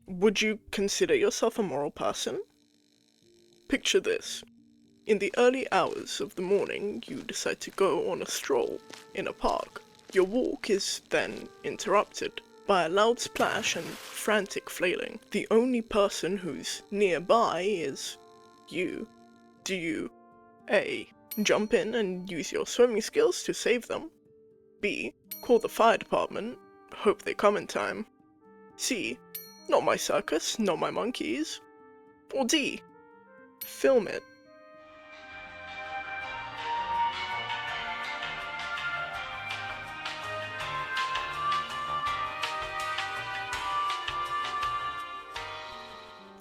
Would you consider yourself a moral person? Picture this. In the early hours of the morning, you decide to go on a stroll in a park. Your walk is then interrupted by a loud splash and frantic flailing. The only person who's nearby is you. Do you A. Jump in and use your swimming skills to save them? B. Call the fire department, hope they come in time? C. Not my circus, not my monkeys? Or D. Film it?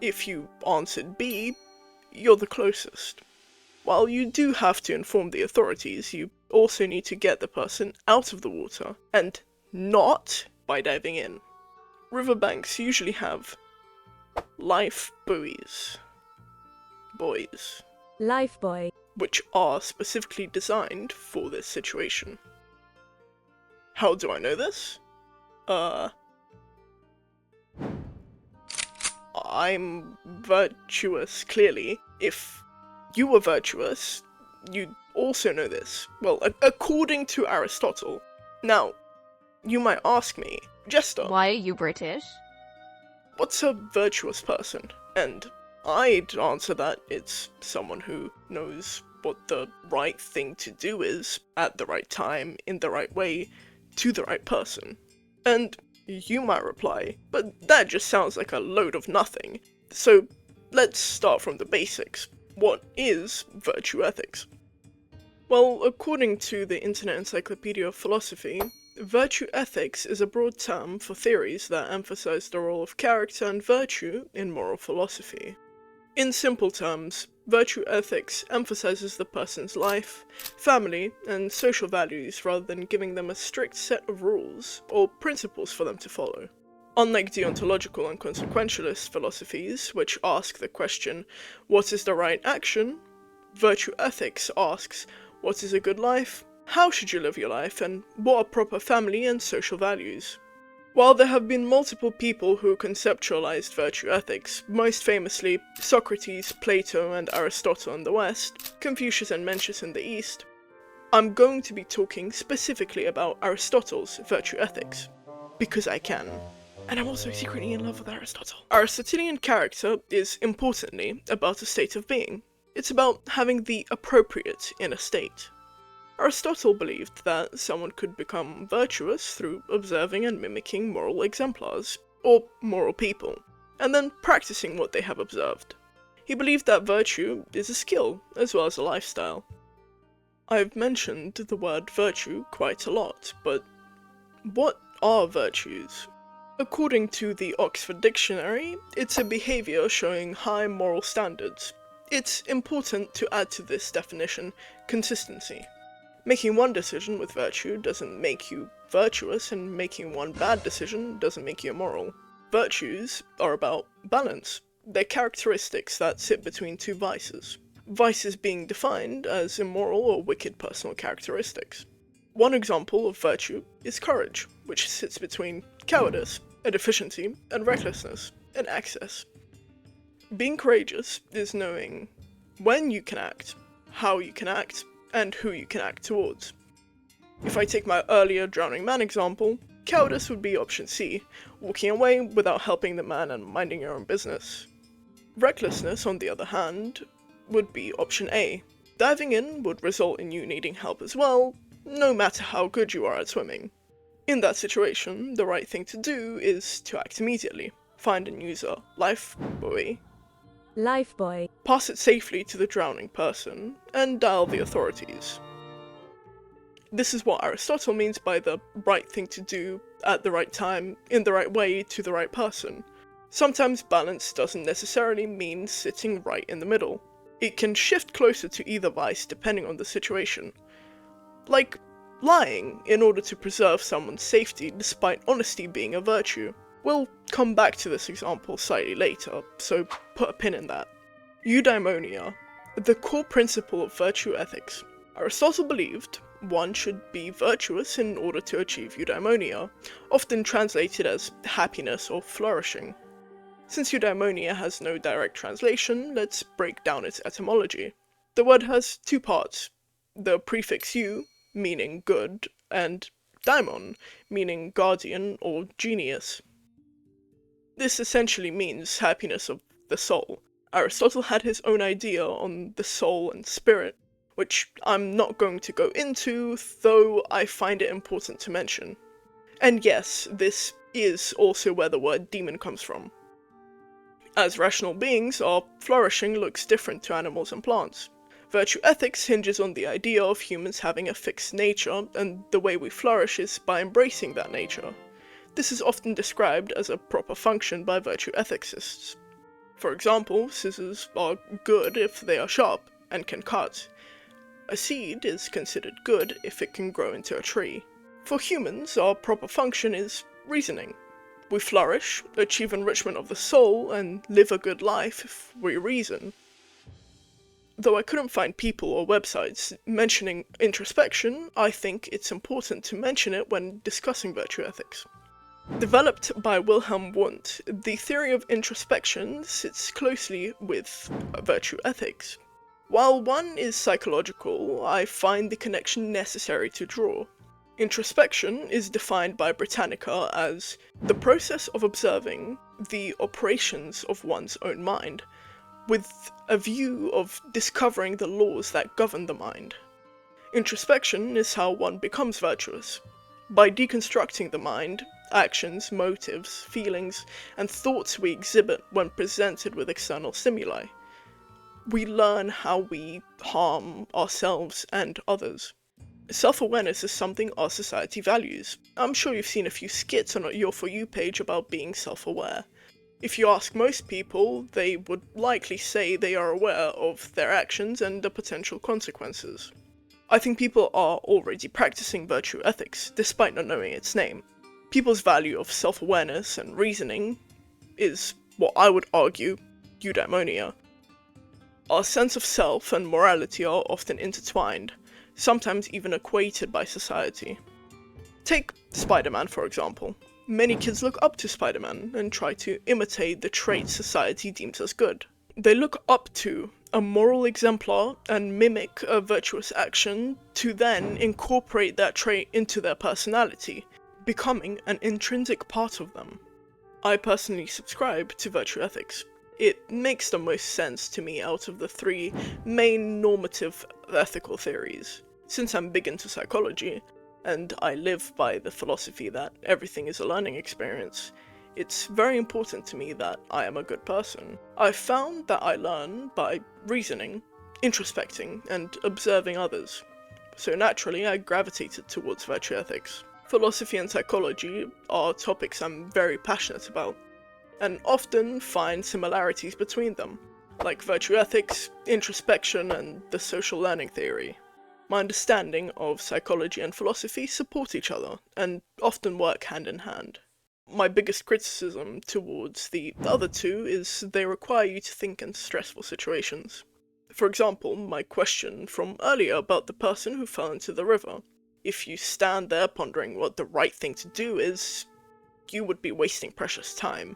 If you answered B, you're the closest. While you do have to inform the authorities, you also need to get the person out of the water, and not by diving in. Riverbanks usually have life buoys, Lifebuoy. which are specifically designed for this situation. How do I know this? I'm virtuous, clearly. If you were virtuous, you'd also know this. Well, according to Aristotle. Now, you might ask me, Jester, Why are you British? what's a virtuous person? And I'd answer that it's someone who knows what the right thing to do is, at the right time, in the right way, to the right person. And you might reply, but that just sounds like a load of nothing. So let's start from the basics. What is virtue ethics? Well, according to the Internet Encyclopedia of Philosophy, virtue ethics is a broad term for theories that emphasize the role of character and virtue in moral philosophy. In simple terms, virtue ethics emphasizes the person's life, family, and social values rather than giving them a strict set of rules or principles for them to follow. Unlike deontological and consequentialist philosophies, which ask the question, what is the right action? Virtue ethics asks, what is a good life? How should you live your life? And what are proper family and social values? While there have been multiple people who conceptualized virtue ethics, most famously Socrates, Plato, and Aristotle in the West, Confucius and Mencius in the East, I'm going to be talking specifically about Aristotle's virtue ethics. Because I can. And I'm also secretly in love with Aristotle. Aristotelian character is, importantly, about a state of being. It's about having the appropriate in a state. Aristotle believed that someone could become virtuous through observing and mimicking moral exemplars, or moral people, and then practicing what they have observed. He believed that virtue is a skill, as well as a lifestyle. I've mentioned the word virtue quite a lot, but what are virtues? According to the Oxford Dictionary, it's a behaviour showing high moral standards. It's important to add to this definition consistency. Making one decision with virtue doesn't make you virtuous, and making one bad decision doesn't make you immoral. Virtues are about balance. They're characteristics that sit between two vices. Vices being defined as immoral or wicked personal characteristics. One example of virtue is courage, which sits between cowardice, a deficiency, and recklessness, an excess. Being courageous is knowing when you can act, how you can act, and who you can act towards. If I take my earlier drowning man example, cowardice would be option C, walking away without helping the man and minding your own business. Recklessness, on the other hand, would be option A. Diving in would result in you needing help as well, no matter how good you are at swimming. In that situation, the right thing to do is to act immediately, find and use a lifebuoy, pass it safely to the drowning person, and dial the authorities. This is what Aristotle means by the right thing to do, at the right time, in the right way, to the right person. Sometimes balance doesn't necessarily mean sitting right in the middle. It can shift closer to either vice depending on the situation. Like lying in order to preserve someone's safety despite honesty being a virtue. We'll come back to this example slightly later, so put a pin in that. Eudaimonia, the core principle of virtue ethics. Aristotle believed one should be virtuous in order to achieve eudaimonia, often translated as happiness or flourishing. Since eudaimonia has no direct translation, let's break down its etymology. The word has two parts, the prefix eu, meaning good, and daimon, meaning guardian or genius. This essentially means happiness of the soul. Aristotle had his own idea on the soul and spirit, which I'm not going to go into, though I find it important to mention. And yes, this is also where the word demon comes from. As rational beings, our flourishing looks different to animals and plants. Virtue ethics hinges on the idea of humans having a fixed nature, and the way we flourish is by embracing that nature. This is often described as a proper function by virtue ethicists. For example, scissors are good if they are sharp and can cut. A seed is considered good if it can grow into a tree. For humans, our proper function is reasoning. We flourish, achieve enrichment of the soul, and live a good life if we reason. Though I couldn't find people or websites mentioning introspection, I think it's important to mention it when discussing virtue ethics. Developed by Wilhelm Wundt, the theory of introspection sits closely with virtue ethics. While one is psychological, I find the connection necessary to draw. Introspection is defined by Britannica as the process of observing the operations of one's own mind, with a view of discovering the laws that govern the mind. Introspection is how one becomes virtuous. By deconstructing the mind, actions, motives, feelings, and thoughts we exhibit when presented with external stimuli, we learn how we harm ourselves and others. Self-awareness is something our society values. I'm sure you've seen a few skits on your For You page about being self-aware. If you ask most people, they would likely say they are aware of their actions and the potential consequences. I think people are already practicing virtue ethics, despite not knowing its name. People's value of self-awareness and reasoning is, what I would argue, eudaimonia. Our sense of self and morality are often intertwined, sometimes even equated by society. Take Spider-Man, for example. Many kids look up to Spider-Man and try to imitate the traits society deems as good. They look up to a moral exemplar and mimic a virtuous action to then incorporate that trait into their personality, becoming an intrinsic part of them. I personally subscribe to virtue ethics. It makes the most sense to me out of the three main normative ethical theories. Since I'm big into psychology, and I live by the philosophy that everything is a learning experience, it's very important to me that I am a good person. I've found that I learn by reasoning, introspecting, and observing others. So naturally I gravitated towards virtue ethics. Philosophy and psychology are topics I'm very passionate about, and often find similarities between them, like virtue ethics, introspection, and the social learning theory. My understanding of psychology and philosophy support each other, and often work hand in hand. My biggest criticism towards the other two is they require you to think in stressful situations. For example, my question from earlier about the person who fell into the river. If you stand there pondering what the right thing to do is, you would be wasting precious time.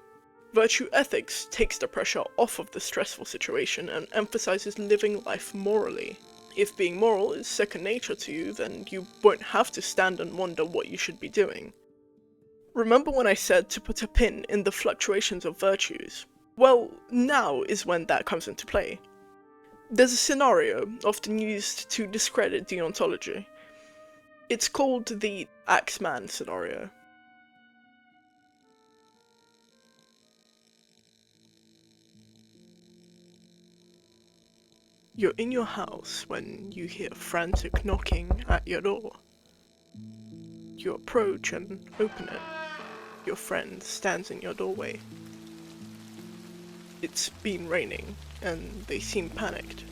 Virtue ethics takes the pressure off of the stressful situation and emphasizes living life morally. If being moral is second nature to you, then you won't have to stand and wonder what you should be doing. Remember when I said to put a pin in the fluctuations of virtues? Well, now is when that comes into play. There's a scenario often used to discredit deontology. It's called the Axeman scenario. You're in your house when you hear frantic knocking at your door. You approach and open it. Your friend stands in your doorway. It's been raining, and they seem panicked,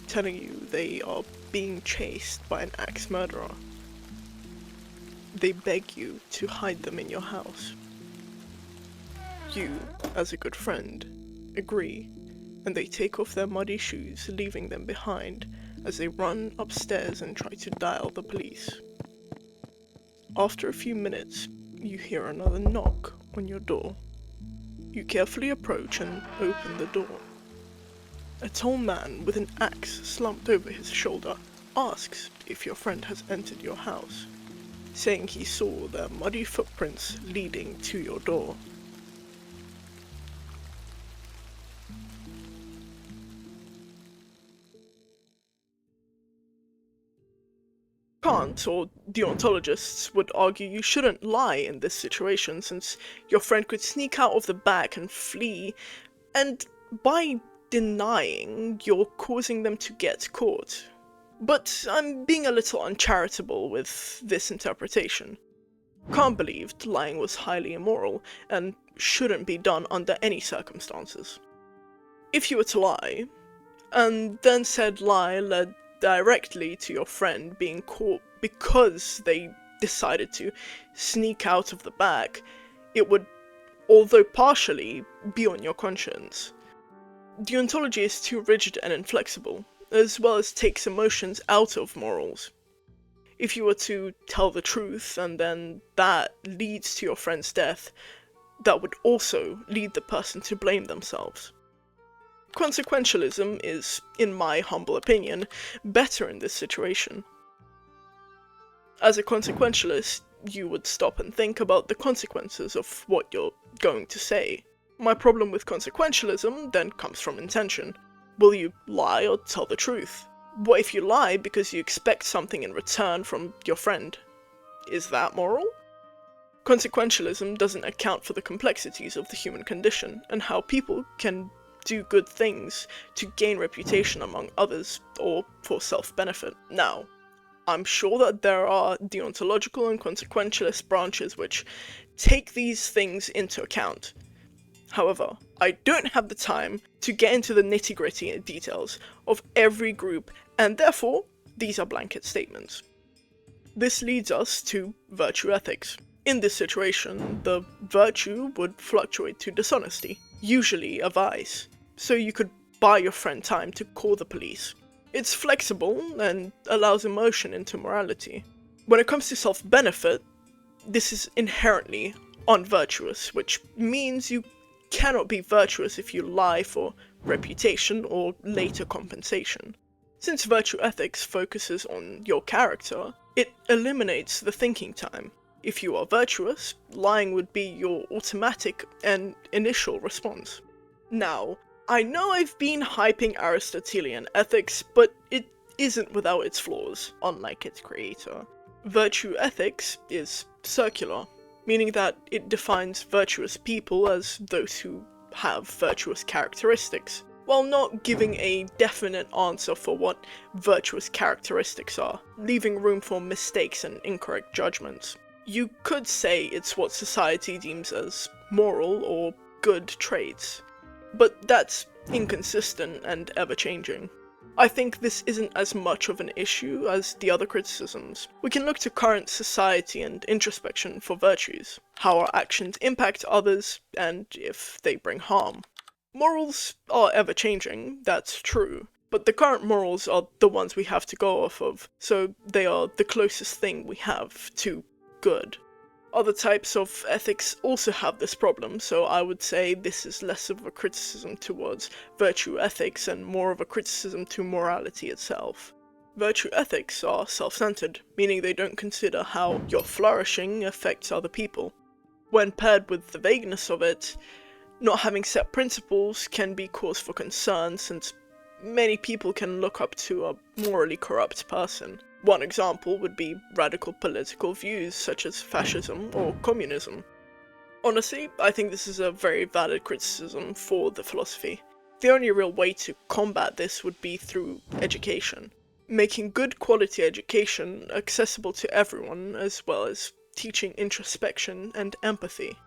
telling you they are being chased by an axe murderer. They beg you to hide them in your house. You, as a good friend, agree, and they take off their muddy shoes, leaving them behind as they run upstairs and try to dial the police. After a few minutes, you hear another knock on your door. You carefully approach and open the door. A tall man with an axe slumped over his shoulder asks if your friend has entered your house, saying he saw their muddy footprints leading to your door. Kant or deontologists would argue you shouldn't lie in this situation, since your friend could sneak out of the back and flee, and by denying, you're causing them to get caught. But I'm being a little uncharitable with this interpretation. Kant believed lying was highly immoral and shouldn't be done under any circumstances. If you were to lie, and then said lie led directly to your friend being caught because they decided to sneak out of the back, it would, although partially, be on your conscience. Deontology is too rigid and inflexible, as well as takes emotions out of morals. If you were to tell the truth and then that leads to your friend's death, that would also lead the person to blame themselves. Consequentialism is, in my humble opinion, better in this situation. As a consequentialist, you would stop and think about the consequences of what you're going to say. My problem with consequentialism then comes from intention. Will you lie or tell the truth? What if you lie because you expect something in return from your friend? Is that moral? Consequentialism doesn't account for the complexities of the human condition and how people can do good things to gain reputation among others or for self-benefit. Now, I'm sure that there are deontological and consequentialist branches which take these things into account. However, I don't have the time to get into the nitty-gritty details of every group, and therefore, these are blanket statements. This leads us to virtue ethics. In this situation, the virtue would fluctuate to dishonesty, usually a vice, so you could buy your friend time to call the police. It's flexible and allows emotion into morality. When it comes to self-benefit, this is inherently unvirtuous, which means you cannot be virtuous if you lie for reputation or later compensation. Since virtue ethics focuses on your character, it eliminates the thinking time. If you are virtuous, lying would be your automatic and initial response. Now, I know I've been hyping Aristotelian ethics, but it isn't without its flaws, unlike its creator. Virtue ethics is circular, meaning that it defines virtuous people as those who have virtuous characteristics, while not giving a definite answer for what virtuous characteristics are, leaving room for mistakes and incorrect judgments. You could say it's what society deems as moral or good traits, but that's inconsistent and ever-changing. I think this isn't as much of an issue as the other criticisms. We can look to current society and introspection for virtues, how our actions impact others, and if they bring harm. Morals are ever-changing, that's true, but the current morals are the ones we have to go off of, so they are the closest thing we have to good. Other types of ethics also have this problem, so I would say this is less of a criticism towards virtue ethics and more of a criticism to morality itself. Virtue ethics are self-centered, meaning they don't consider how your flourishing affects other people. When paired with the vagueness of it, not having set principles can be cause for concern, since many people can look up to a morally corrupt person. One example would be radical political views such as fascism or communism. Honestly, I think this is a very valid criticism for the philosophy. The only real way to combat this would be through education, making good quality education accessible to everyone, as well as teaching introspection and empathy.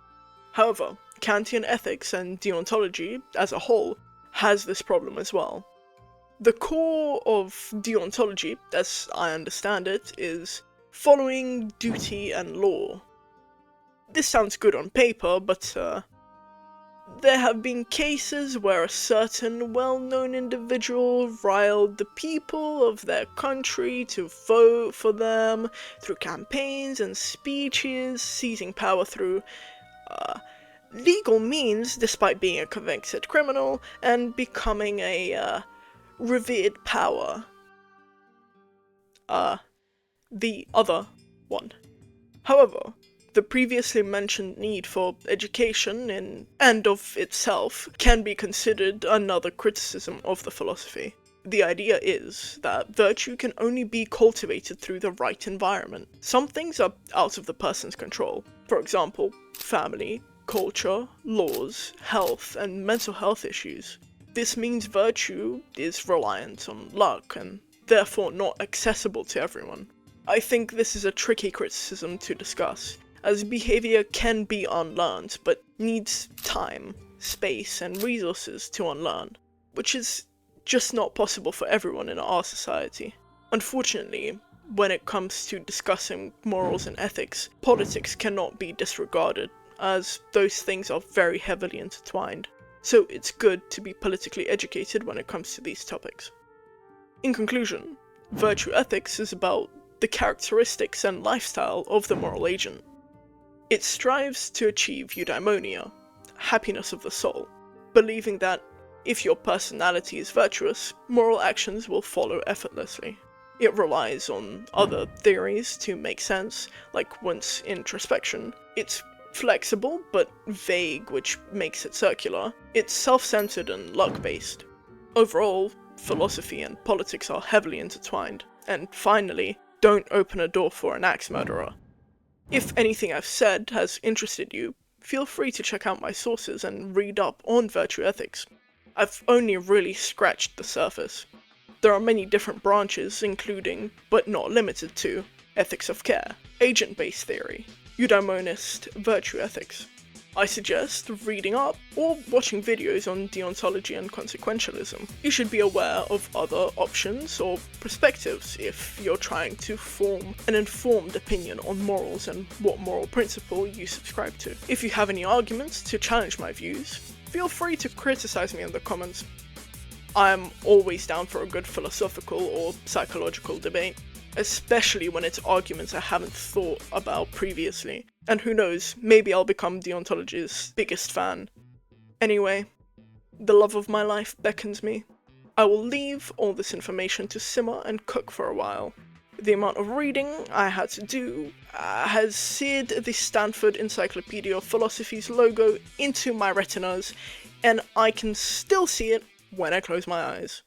However, Kantian ethics and deontology, as a whole, has this problem as well. The core of deontology, as I understand it, is following duty and law. This sounds good on paper, but there have been cases where a certain well-known individual riled the people of their country to vote for them through campaigns and speeches, seizing power through legal means despite being a convicted criminal and becoming a revered power. The other one. However, the previously mentioned need for education in and of itself can be considered another criticism of the philosophy. The idea is that virtue can only be cultivated through the right environment. Some things are out of the person's control. For example, family, culture, laws, health, and mental health issues. This means virtue is reliant on luck and therefore not accessible to everyone. I think this is a tricky criticism to discuss, as behavior can be unlearned but needs time, space, and resources to unlearn, which is just not possible for everyone in our society. Unfortunately, when it comes to discussing morals and ethics, politics cannot be disregarded, as those things are very heavily intertwined. So it's good to be politically educated when it comes to these topics. In conclusion, virtue ethics is about the characteristics and lifestyle of the moral agent. It strives to achieve eudaimonia, happiness of the soul, believing that if your personality is virtuous, moral actions will follow effortlessly. It relies on other theories to make sense, like one's introspection. It's flexible but vague, which makes it circular. It's self-centered and luck-based. Overall, philosophy and politics are heavily intertwined. And finally, don't open a door for an axe murderer. If anything I've said has interested you, feel free to check out my sources and read up on virtue ethics. I've only really scratched the surface. There are many different branches, including, but not limited to, ethics of care, agent-based theory, eudaimonist virtue ethics. I suggest reading up or watching videos on deontology and consequentialism. You should be aware of other options or perspectives if you're trying to form an informed opinion on morals and what moral principle you subscribe to. If you have any arguments to challenge my views, feel free to criticize me in the comments. I'm always down for a good philosophical or psychological debate, especially when it's arguments I haven't thought about previously. And who knows, maybe I'll become deontology's biggest fan. Anyway, the love of my life beckons me. I will leave all this information to simmer and cook for a while. The amount of reading I had to do has seared the Stanford Encyclopedia of Philosophy's logo into my retinas, and I can still see it when I close my eyes.